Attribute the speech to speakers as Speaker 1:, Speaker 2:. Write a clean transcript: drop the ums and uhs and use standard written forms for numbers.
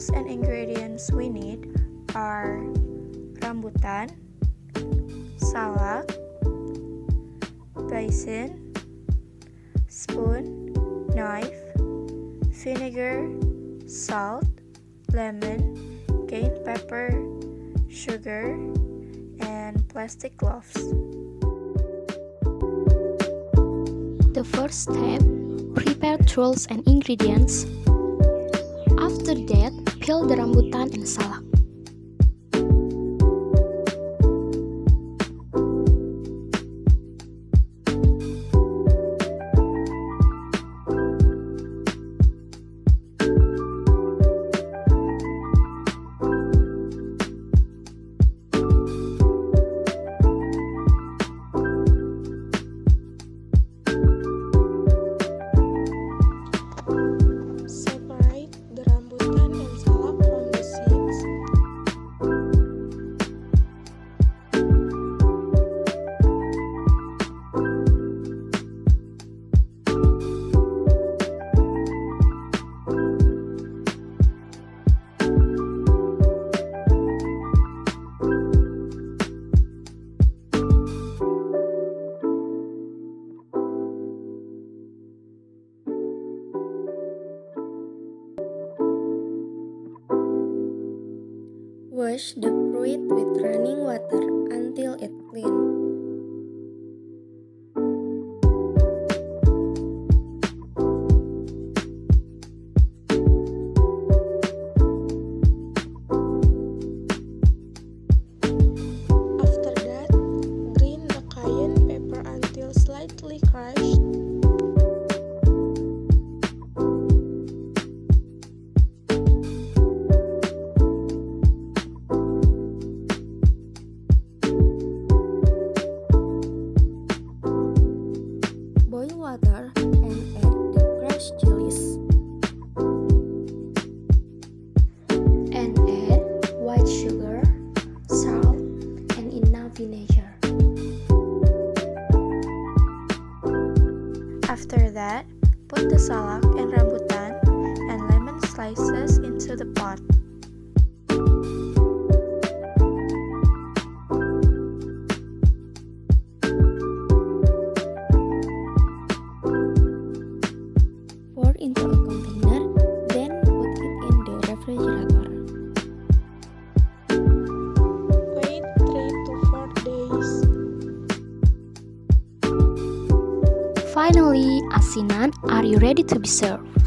Speaker 1: tools and ingredients we need are rambutan, salak, basin, spoon, knife, vinegar, salt, lemon, cayenne pepper, sugar, and plastic gloves.
Speaker 2: The first step, prepare tools and ingredients. After that, peel the rambutan and salak.
Speaker 3: Wash the fruit with running water until it clean. After that, grind the cayenne pepper until slightly crushed. Boil water and add the crushed chilies. And add white sugar, salt, and enough vinegar.
Speaker 1: After that, put the salak and rambutan and lemon slices into the pot.
Speaker 3: Pour into a container, then put it in the refrigerator. Wait 3 to 4 days.
Speaker 2: Finally, asinan, are you ready to be served?